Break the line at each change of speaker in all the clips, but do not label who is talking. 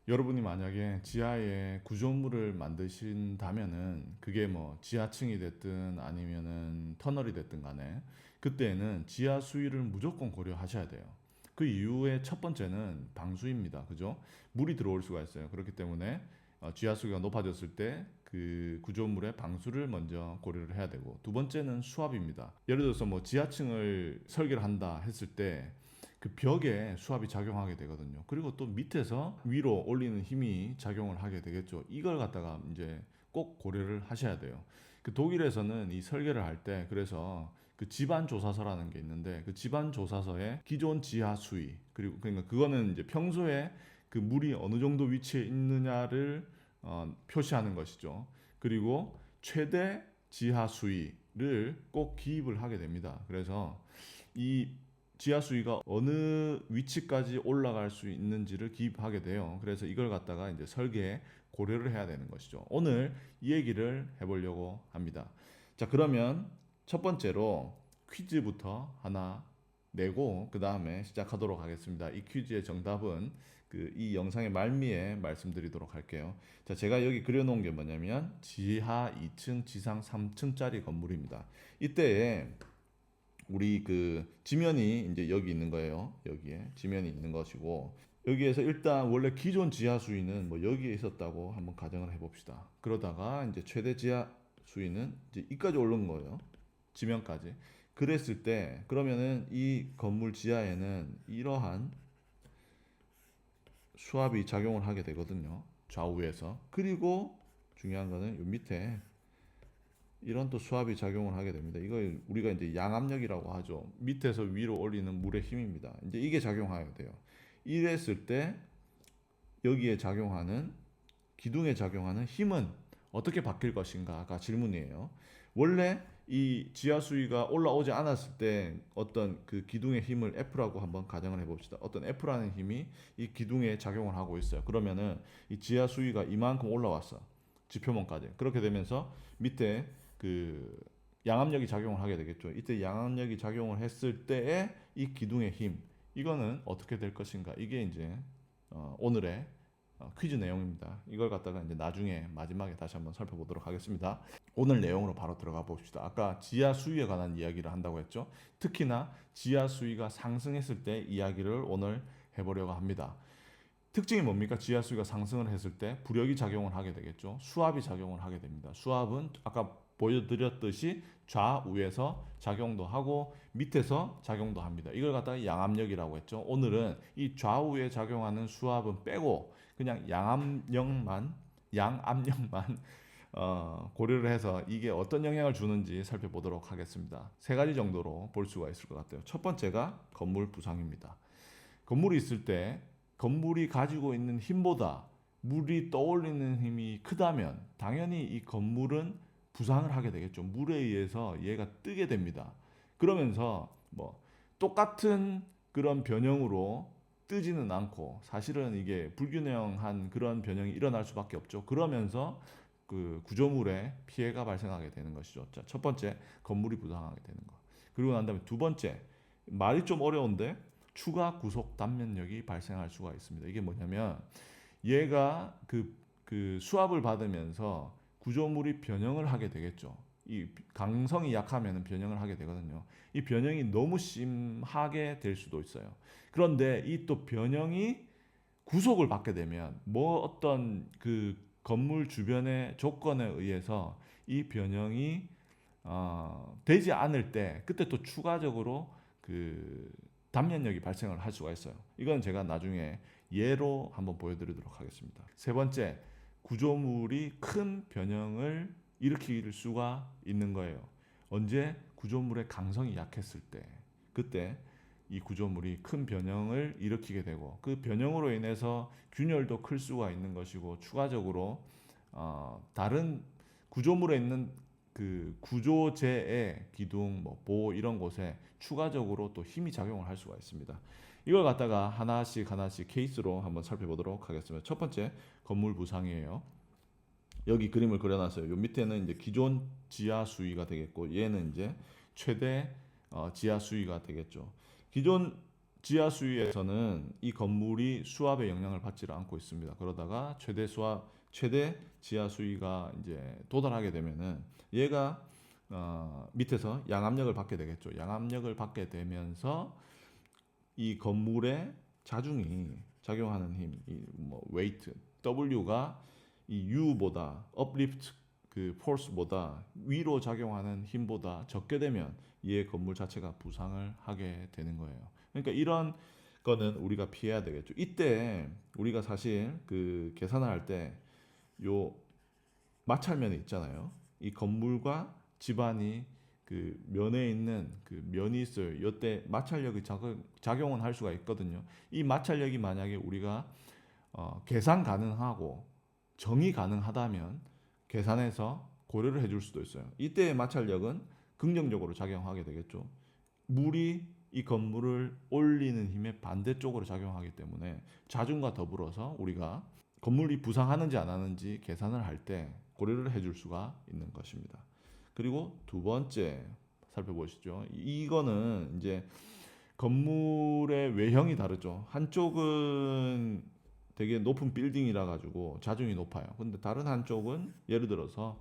여러분이 만약에 지하에 구조물을 만드신다면은 그게 뭐 지하층이 됐든 아니면은 터널이 됐든 간에 그때에는 지하 수위를 무조건 고려하셔야 돼요. 그 이유의 첫 번째는 방수입니다. 그죠? 물이 들어올 수가 있어요. 그렇기 때문에 지하 수위가 높아졌을 때 그 구조물의 방수를 먼저 고려를 해야 되고, 두 번째는 수압입니다. 예를 들어서 뭐 지하층을 설계를 한다 했을 때 그 벽에 수압이 작용하게 되거든요. 그리고 또 밑에서 위로 올리는 힘이 작용을 하게 되겠죠. 이걸 갖다가 이제 꼭 고려를 하셔야 돼요. 그 독일에서는 이 설계를 할 때 그래서 그 지반 조사서라는 게 있는데, 그 지반 조사서에 기존 지하 수위, 그리고 그러니까 그거는 이제 평소에 그 물이 어느 정도 위치에 있느냐를 표시하는 것이죠. 그리고 최대 지하 수위를 꼭 기입을 하게 됩니다. 그래서 이 지하 수위가 어느 위치까지 올라갈 수 있는지를 기입하게 돼요. 그래서 이걸 갖다가 이제 설계에 고려를 해야 되는 것이죠. 오늘 이 얘기를 해보려고 합니다. 자, 그러면 첫 번째로 퀴즈부터 하나 내고 그 다음에 시작하도록 하겠습니다. 이 퀴즈의 정답은 이 영상의 말미에 말씀드리도록 할게요. 자, 제가 여기 그려놓은 게 뭐냐면 지하 2층, 지상 3층짜리 건물입니다. 이때에 우리 그 지면이 이제 여기 있는 거예요. 여기에 지면이 있는 것이고, 여기에서 일단 원래 기존 지하 수위는 뭐 여기에 있었다고 한번 가정을 해봅시다. 그러다가 이제 최대 지하 수위는 이제 이까지 오른 거예요. 지면까지. 그랬을 때 그러면은 이 건물 지하에는 이러한 수압이 작용을 하게 되거든요. 좌우에서. 그리고 중요한 거는 이 밑에 이런 또 수압이 작용을 하게 됩니다. 이걸 우리가 이제 양압력이라고 하죠. 밑에서 위로 올리는 물의 힘입니다. 이제 이게 작용하게 돼요. 이랬을 때 여기에 작용하는, 기둥에 작용하는 힘은 어떻게 바뀔 것인가가 질문이에요. 원래 이 지하 수위가 올라오지 않았을 때 어떤 그 기둥의 힘을 F라고 한번 가정을 해봅시다. 어떤 F라는 힘이 이 기둥에 작용을 하고 있어요. 그러면은 이 지하 수위가 이만큼 올라왔어. 지표면까지. 그렇게 되면서 밑에 그 양압력이 작용을 하게 되겠죠. 이때 양압력이 작용을 했을 때의 이 기둥의 힘, 이거는 어떻게 될 것인가? 이게 이제 오늘의 퀴즈 내용입니다. 이걸 갖다가 이제 나중에 마지막에 다시 한번 살펴보도록 하겠습니다. 오늘 내용으로 바로 들어가 봅시다. 아까 지하 수위에 관한 이야기를 한다고 했죠. 특히나 지하 수위가 상승했을 때 이야기를 오늘 해보려고 합니다. 특징이 뭡니까? 지하 수위가 상승을 했을 때 부력이 작용을 하게 되겠죠. 수압이 작용을 하게 됩니다. 수압은 아까 보여드렸듯이 좌우에서 작용도 하고 밑에서 작용도 합니다. 이걸 갖다가 양압력이라고 했죠. 오늘은 이 좌우에 작용하는 수압은 빼고 그냥 양압력만 고려를 해서 이게 어떤 영향을 주는지 살펴보도록 하겠습니다. 세 가지 정도로 볼 수가 있을 것 같아요. 첫 번째가 건물 부상입니다. 건물이 있을 때 건물이 가지고 있는 힘보다 물이 떠올리는 힘이 크다면 당연히 이 건물은 부상을 하게 되겠죠. 물에 의해서 얘가 뜨게 됩니다. 그러면서 뭐 똑같은 그런 변형으로 뜨지는 않고 사실은 이게 불균형한 그런 변형이 일어날 수밖에 없죠. 그러면서 그 구조물에 피해가 발생하게 되는 것이죠. 자, 첫 번째, 건물이 부상하게 되는 거. 그리고 난 다음에 두 번째, 말이 좀 어려운데 추가 구속 단면력이 발생할 수가 있습니다. 이게 뭐냐면 얘가 그 수압을 받으면서 구조물이 변형을 하게 되겠죠. 이 강성이 약하면 변형을 하게 되거든요. 이 변형이 너무 심하게 될 수도 있어요. 그런데 이 또 변형이 구속을 받게 되면 뭐 어떤 그 건물 주변의 조건에 의해서 이 변형이 되지 않을 때 그때 또 추가적으로 그 단면력이 발생을 할 수가 있어요. 이건 제가 나중에 예로 한번 보여드리도록 하겠습니다. 세 번째, 구조물이 큰 변형을 일으킬 수가 있는 거예요. 언제? 구조물의 강성이 약했을 때. 그때 이 구조물이 큰 변형을 일으키게 되고 그 변형으로 인해서 균열도 클 수가 있는 것이고 추가적으로 다른 구조물에 있는 그 구조재의 기둥, 뭐 보 이런 곳에 추가적으로 또 힘이 작용을 할 수가 있습니다. 이걸 갖다가 하나씩 케이스로 한번 살펴보도록 하겠습니다. 첫 번째, 건물 부상이에요. 여기 그림을 그려놨어요. 요 밑에는 이제 기존 지하 수위가 되겠고 얘는 이제 최대 지하 수위가 되겠죠. 기존 지하 수위에서는 이 건물이 수압의 영향을 받지를 않고 있습니다. 그러다가 최대 지하 수위가 이제 도달하게 되면은 얘가 밑에서 양압력을 받게 되겠죠. 양압력을 받게 되면서 이 건물의 자중이 작용하는 힘, 이뭐 웨이트 W가 이 U보다 uplift 그 force보다 위로 작용하는 힘보다 적게 되면 이 건물 자체가 부상을 하게 되는 거예요. 그러니까 이런 거는 우리가 피해야 되겠죠. 이때 우리가 사실 그 계산을 할 때 요 마찰면이 있잖아요. 이 건물과 집안이 그 면에 있는 그 면이 있어요. 이때 마찰력이 작용은 할 수가 있거든요. 이 마찰력이 만약에 우리가 계산 가능하고 정의 가능하다면 계산해서 고려를 해줄 수도 있어요. 이때의 마찰력은 긍정적으로 작용하게 되겠죠. 물이 이 건물을 올리는 힘의 반대쪽으로 작용하기 때문에 자중과 더불어서 우리가 건물이 부상하는지 안 하는지 계산을 할 때 고려를 해줄 수가 있는 것입니다. 그리고 두 번째 살펴보시죠. 이거는 이제 건물의 외형이 다르죠. 한쪽은 되게 높은 빌딩이라 가지고 자중이 높아요. 근데 다른 한쪽은 예를 들어서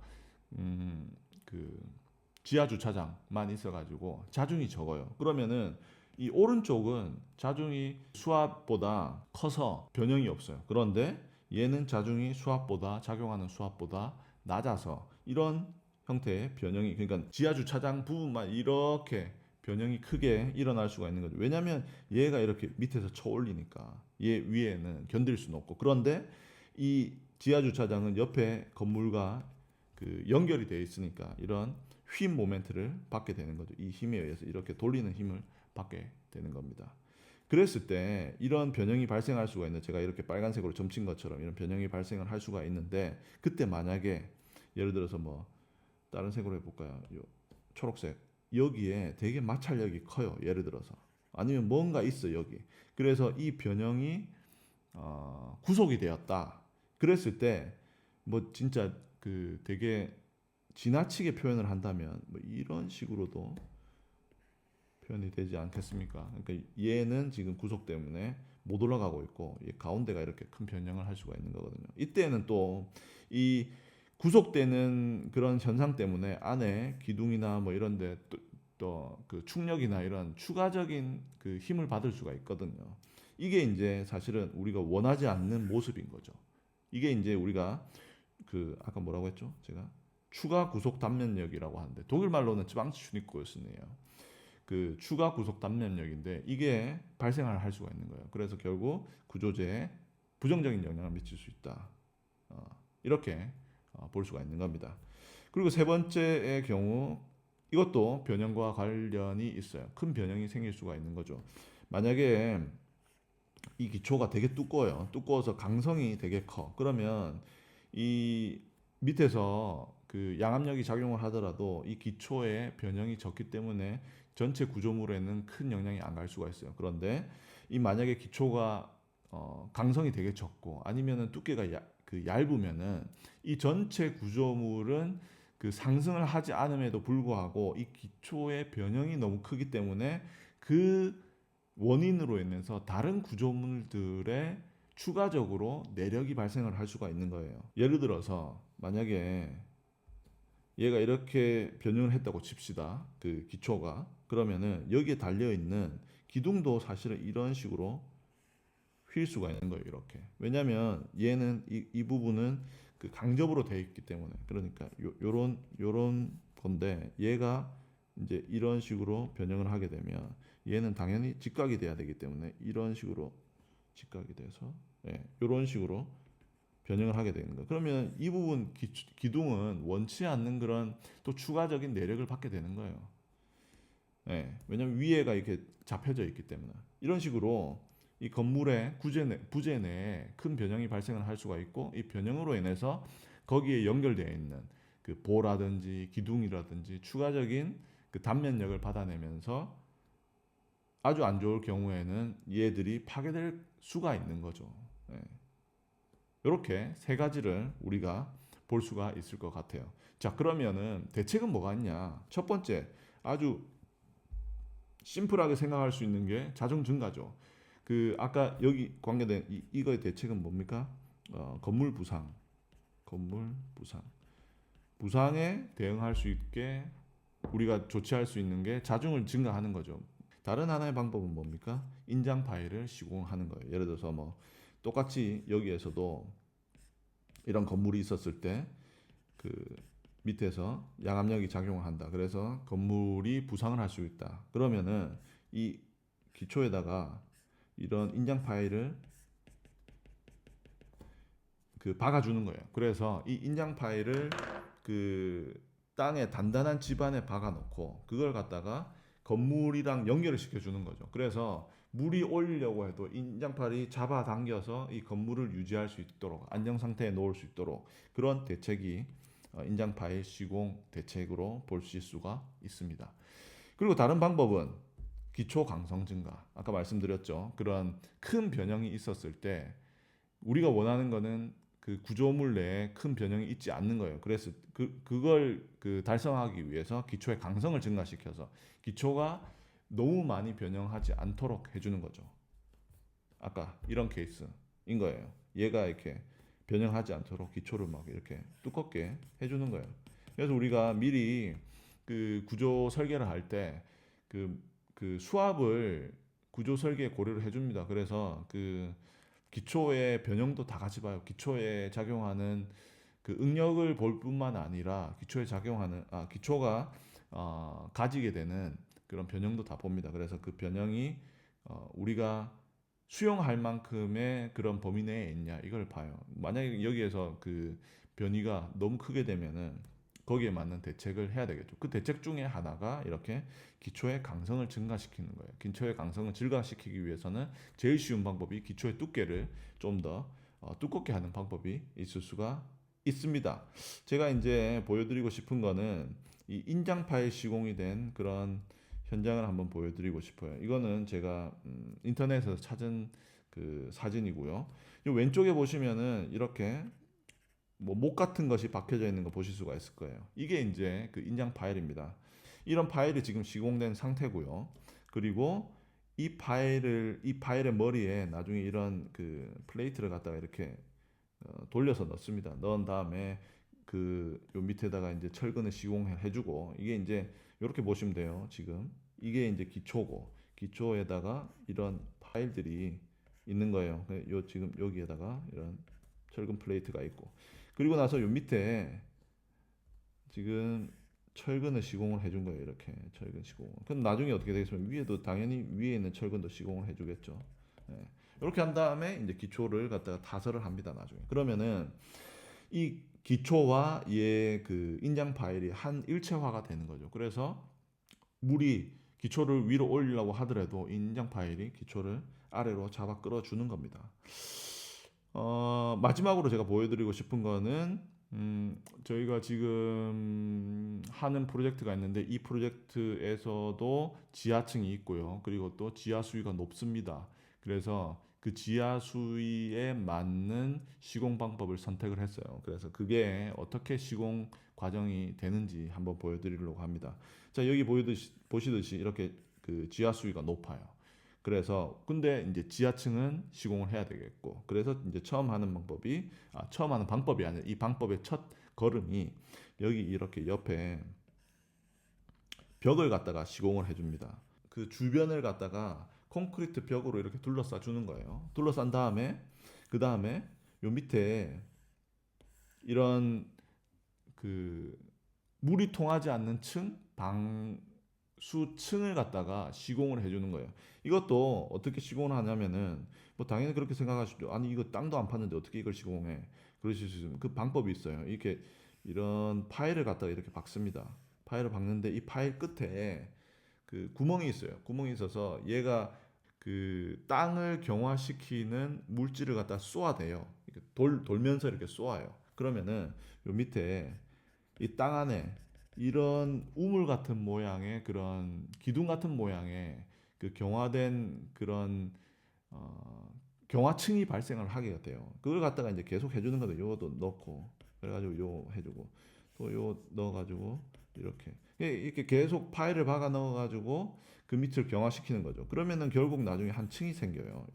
그 지하 주차장만 있어 가지고 자중이 적어요. 그러면은 이 오른쪽은 자중이 수압보다 커서 변형이 없어요. 그런데 얘는 자중이 수압보다 작용하는 수압보다 낮아서 이런 형태의 변형이, 그러니까 지하 주차장 부분만 이렇게 변형이 크게 일어날 수가 있는 거죠. 왜냐하면 얘가 이렇게 밑에서 쳐 올리니까 얘 위에는 견딜 수는 없고, 그런데 이 지하 주차장은 옆에 건물과 그 연결이 되어 있으니까 이런 휨 모멘트를 받게 되는 거죠. 이 힘에 의해서 이렇게 돌리는 힘을 받게 되는 겁니다. 그랬을 때 이런 변형이 발생할 수가 있는, 제가 이렇게 빨간색으로 점친 것처럼 이런 변형이 발생을 할 수가 있는데, 그때 만약에 예를 들어서 뭐 다른 색으로 해볼까요? 요 초록색, 여기에 되게 마찰력이 커요. 예를 들어서 아니면 뭔가 있어 여기. 그래서 이 변형이 구속이 되었다. 그랬을 때 뭐 진짜 그 되게 지나치게 표현을 한다면 뭐 이런 식으로도 표현이 되지 않겠습니까? 그러니까 얘는 지금 구속 때문에 못 올라가고 있고 얘 가운데가 이렇게 큰 변형을 할 수가 있는 거거든요. 이때는 또 이 구속되는 그런 현상 때문에 안에 기둥이나 뭐 이런데 또 그 충력이나 이런 추가적인 그 힘을 받을 수가 있거든요. 이게 이제 사실은 우리가 원하지 않는 모습인 거죠. 이게 이제 우리가 그 아까 뭐라고 했죠? 제가 추가 구속 단면력이라고 하는데 독일 말로는 쯔방스슈니코였네요. 그 추가 구속 단면력인데 이게 발생을 할 수가 있는 거예요. 그래서 결국 구조재에 부정적인 영향을 미칠 수 있다. 이렇게 볼 수가 있는 겁니다. 그리고 세 번째의 경우, 이것도 변형과 관련이 있어요. 큰 변형이 생길 수가 있는 거죠. 만약에 이 기초가 되게 두꺼워요. 두꺼워서 강성이 되게 커. 그러면 이 밑에서 그 양압력이 작용을 하더라도 이 기초의 변형이 적기 때문에 전체 구조물에는 큰 영향이 안 갈 수가 있어요. 그런데 이 만약에 기초가 강성이 되게 적고 아니면은 두께가 얇으면은 이 전체 구조물은 그 상승을 하지 않음에도 불구하고 이 기초의 변형이 너무 크기 때문에 그 원인으로 인해서 다른 구조물들의 추가적으로 내력이 발생을 할 수가 있는 거예요. 예를 들어서 만약에 얘가 이렇게 변형을 했다고 칩시다. 그 기초가. 그러면은 여기에 달려 있는 기둥도 사실은 이런 식으로 휠 수가 있는 거예요. 이렇게. 왜냐면 얘는 이 부분은 그 강접으로 되어 있기 때문에. 그러니까 요런 건데 얘가 이제 이런 식으로 변형을 하게 되면 얘는 당연히 직각이 돼야 되기 때문에 이런 식으로 직각이 돼서 이런 식으로 변형을 하게 되는 거예요. 그러면 이 부분 기둥은 원치 않는 그런 또 추가적인 내력을 받게 되는 거예요. 왜냐면 위에가 이렇게 잡혀져 있기 때문에. 이런 식으로 이 건물의 부재 내에 큰 변형이 발생을 할 수가 있고, 이 변형으로 인해서 거기에 연결되어 있는 그 보라든지 기둥이라든지 추가적인 그 단면력을 받아내면서 아주 안 좋을 경우에는 얘들이 파괴될 수가 있는 거죠. 이렇게 세 가지를 우리가 볼 수가 있을 것 같아요. 자, 그러면은 대책은 뭐가 있냐? 첫 번째, 아주 심플하게 생각할 수 있는 게 자정 증가죠. 그 아까 여기 관계된 이거의 대책은 뭡니까? 건물 부상, 건물 부상, 부상에 대응할 수 있게 우리가 조치할 수 있는 게 자중을 증가하는 거죠. 다른 하나의 방법은 뭡니까? 인장 파일을 시공하는 거예요. 예를 들어서 뭐 똑같이 여기에서도 이런 건물이 있었을 때 그 밑에서 양압력이 작용을 한다. 그래서 건물이 부상을 할 수 있다. 그러면은 이 기초에다가 이런 인장 파일을 그 박아주는 거예요. 그래서 이 인장 파일을 그 땅에 단단한 집안에 박아놓고 그걸 갖다가 건물이랑 연결을 시켜주는 거죠. 그래서 물이 올리려고 해도 인장 파일이 잡아당겨서 이 건물을 유지할 수 있도록 안정 상태에 놓을 수 있도록 그런 대책이 인장 파일 시공 대책으로 보실 수가 있습니다. 그리고 다른 방법은 기초 강성 증가. 아까 말씀드렸죠. 그런 큰 변형이 있었을 때 우리가 원하는 거는 그 구조물 내에 큰 변형이 있지 않는 거예요. 그래서 그걸 달성하기 위해서 기초의 강성을 증가시켜서 기초가 너무 많이 변형하지 않도록 해주는 거죠. 아까 이런 케이스인 거예요. 얘가 이렇게 변형하지 않도록 기초를 막 이렇게 두껍게 해주는 거예요. 그래서 우리가 미리 그 구조 설계를 할 때 그 수압을 구조 설계에 고려를 해줍니다. 그래서 그 기초의 변형도 다 같이 봐요. 기초에 작용하는 그 응력을 볼 뿐만 아니라 기초에 작용하는 기초가 가지게 되는 그런 변형도 다 봅니다. 그래서 그 변형이 우리가 수용할 만큼의 그런 범위 내에 있냐 이걸 봐요. 만약에 여기에서 그 변이가 너무 크게 되면은 거기에 맞는 대책을 해야 되겠죠. 그 대책 중에 하나가 이렇게 기초의 강성을 증가시키는 거예요. 기초의 강성을 증가시키기 위해서는 제일 쉬운 방법이 기초의 두께를 좀 더 두껍게 하는 방법이 있을 수가 있습니다. 제가 이제 보여드리고 싶은 거는 이 인장 파일 시공이 된 그런 현장을 한번 보여드리고 싶어요. 이거는 제가 인터넷에서 찾은 그 사진이고요. 이 왼쪽에 보시면은 이렇게 뭐 목 같은 것이 박혀져 있는 거 보실 수가 있을 거예요. 이게 이제 그 인장 파일입니다. 이런 파일이 지금 시공된 상태고요. 그리고 이 파일의 머리에 나중에 이런 그 플레이트를 갖다가 이렇게 돌려서 넣습니다. 넣은 다음에 그 요 밑에다가 이제 철근을 시공해주고 이게 이제 이렇게 보시면 돼요. 지금 이게 이제 기초고 기초에다가 이런 파일들이 있는 거예요. 요 지금 여기에다가 이런 철근 플레이트가 있고 그리고 나서 요 밑에 지금 철근을 시공을 해준 거예요. 이렇게 철근 시공. 그럼 나중에 어떻게 되겠습니까? 위에도 당연히 위에 있는 철근도 시공을 해주겠죠. 네. 이렇게 한 다음에 이제 기초를 갖다가 타설을 합니다. 나중에. 그러면은 이 기초와 얘 그 인장 파일이 한 일체화가 되는 거죠. 그래서 물이 기초를 위로 올리려고 하더라도 인장 파일이 기초를 아래로 잡아 끌어주는 겁니다. 마지막으로 제가 보여드리고 싶은 거는 저희가 지금 하는 프로젝트가 있는데 이 프로젝트에서도 지하층이 있고요. 그리고 또 지하 수위가 높습니다. 그래서 그 지하 수위에 맞는 시공 방법을 선택을 했어요. 그래서 그게 어떻게 시공 과정이 되는지 한번 보여드리려고 합니다. 자, 여기 보시듯이 이렇게 그 지하 수위가 높아요. 그래서 근데 이제 지하층은 시공을 해야 되겠고 그래서 이제 처음 하는 방법이 아니라 이 방법의 첫 걸음이 여기 이렇게 옆에 벽을 갖다가 시공을 해줍니다. 그 주변을 갖다가 콘크리트 벽으로 이렇게 둘러싸 주는 거예요. 둘러싼 다음에 그 다음에 요 밑에 이런 그 물이 통하지 않는 방수층을 갖다가 시공을 해주는 거예요. 이것도 어떻게 시공을 하냐면은 뭐 당연히 그렇게 생각하시죠. 아니 이거 땅도 안 팠는데 어떻게 이걸 시공해? 그러실 수 있으면 그 방법이 있어요. 이렇게 이런 파일을 갖다가 이렇게 박습니다. 파일을 박는데 이 파일 끝에 그 구멍이 있어요. 구멍이 있어서 얘가 그 땅을 경화시키는 물질을 갖다 쏘아대요. 돌면서 이렇게 쏘아요. 그러면은 요 밑에 이 땅 안에 이런 우물 같은 모양의 그런 기둥 같은 모양의 그 경화된 그런 경화층이 발생을 하게 돼요. 그걸 갖다가 이제 계속 해주는 거죠. 요것도 넣고 그래가지고 요 해주고 또 요 넣어가지고 이렇게 계속 파일을 박아 넣어가지고 그 밑을 경화시키는 거죠. 그러면은 결국 나중에 한 층이 생겨요.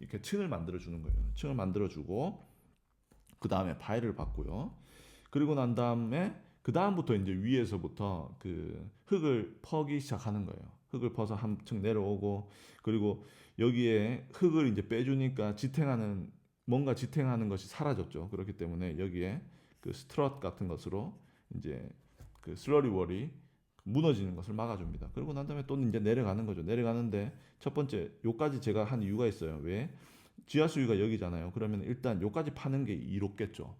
이렇게 층을 만들어 주는 거예요. 층을 만들어 주고 그 다음에 파일을 받고요. 그리고 난 다음에 그 다음부터 이제 위에서부터 그 흙을 퍼기 시작하는 거예요. 흙을 퍼서 한 층 내려오고 그리고 여기에 흙을 이제 빼주니까 뭔가 지탱하는 것이 사라졌죠. 그렇기 때문에 여기에 그 스트럿 같은 것으로 이제 그 슬러리 월이 무너지는 것을 막아줍니다. 그리고 난 다음에 또 이제 내려가는 거죠. 내려가는데 첫 번째 요까지 제가 한 이유가 있어요. 왜? 지하 수위가 여기잖아요. 그러면 일단 요까지 파는 게 이롭겠죠.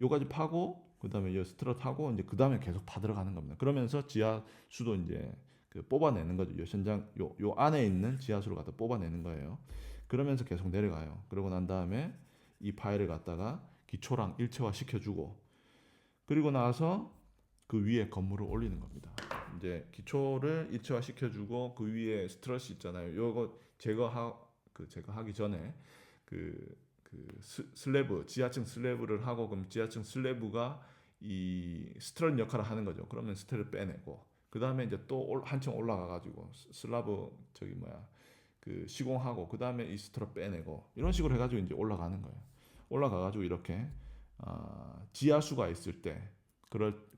요까지 파고 그다음에 요 스트럿 하고 이제 그다음에 계속 파 들어가는 겁니다. 그러면서 지하 수도 이제 그 뽑아내는 거죠. 요 현장 요 안에 있는 지하수를 갖다 뽑아내는 거예요. 그러면서 계속 내려가요. 그러고 난 다음에 이 파일을 갖다가 기초랑 일체화 시켜주고 그리고 나서 그 위에 건물을 올리는 겁니다. 이제 기초를 일체화 시켜주고 그 위에 스트럿이 있잖아요. 요거 제거하기 전에 슬래브 지하층 슬래브를 하고 그럼 지하층 슬래브가 이 스트럿 역할을 하는 거죠. 그러면 스트럿을 빼내고 그 다음에 이제 또 한층 올라가 가지고 슬라브 그 시공하고 그 다음에 이 스트럿 빼내고 이런 식으로 해가지고 이제 올라가는 거예요. 올라가 가지고 이렇게 지하수가 있을 때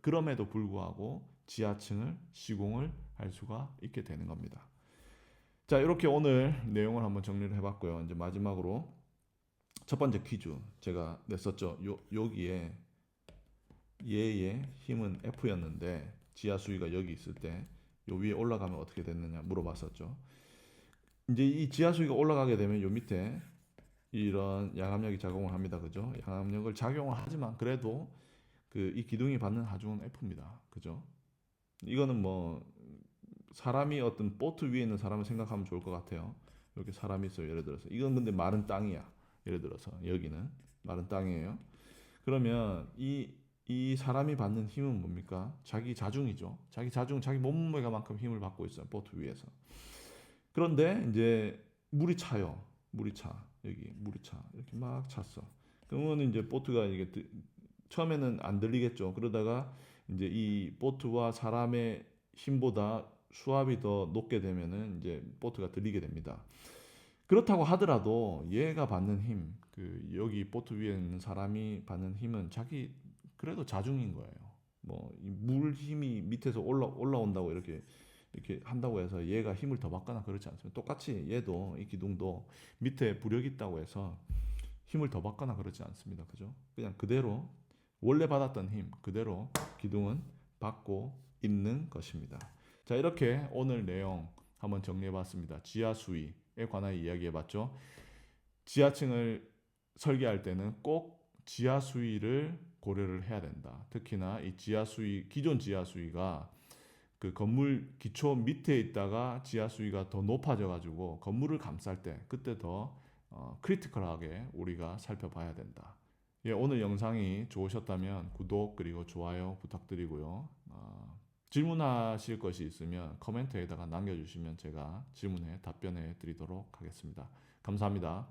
그럼에도 불구하고 지하층을 시공을 할 수가 있게 되는 겁니다. 자, 이렇게 오늘 내용을 한번 정리를 해봤고요. 이제 마지막으로 첫 번째 퀴즈 제가 냈었죠. 여기에 얘의 힘은 F였는데 지하 수위가 여기 있을 때 요 위에 올라가면 어떻게 됐느냐 물어봤었죠. 이제 이 지하 수위가 올라가게 되면 요 밑에 이런 양압력이 작용을 합니다. 그죠? 양압력을 작용을 하지만 그래도 이 기둥이 받는 하중은 F입니다. 그죠? 이거는 뭐 사람이 어떤 보트 위에 있는 사람을 생각하면 좋을 것 같아요. 이렇게 사람이 있어요. 예를 들어서 이건 근데 마른 땅이야. 예를 들어서 여기는 마른 땅이에요. 그러면 이 사람이 받는 힘은 뭡니까? 자기 자중이죠. 자기 몸무게만큼 힘을 받고 있어요. 보트 위에서. 그런데 이제 물이 차요. 여기 물이 차. 이렇게 막 찼어. 그러면 이제 보트가 이게 처음에는 안 들리겠죠. 그러다가 이제 이 보트와 사람의 힘보다 수압이 더 높게 되면은 이제 보트가 들리게 됩니다. 그렇다고 하더라도 얘가 받는 힘, 여기 보트 위에 있는 사람이 받는 힘은 그래도 자중인 거예요. 뭐 물 힘이 밑에서 올라온다고 이렇게 한다고 해서 얘가 힘을 더 받거나 그렇지 않습니다. 똑같이 얘도 이 기둥도 밑에 부력이 있다고 해서 힘을 더 받거나 그렇지 않습니다. 그죠? 그냥 그대로 원래 받았던 힘 그대로 기둥은 받고 있는 것입니다. 자, 이렇게 오늘 내용 한번 정리해 봤습니다. 지하 수위에 관하여 이야기해 봤죠. 지하층을 설계할 때는 꼭 지하 수위를 고려를 해야 된다. 특히나 이 기존 지하 수위가 그 건물 기초 밑에 있다가 지하 수위가 더 높아져 가지고 건물을 감쌀 때 그때 더 크리티컬하게 우리가 살펴봐야 된다. 예, 오늘 영상이 좋으셨다면 구독 그리고 좋아요 부탁드리고요. 질문하실 것이 있으면 코멘트에다가 남겨주시면 제가 질문에 답변해 드리도록 하겠습니다. 감사합니다.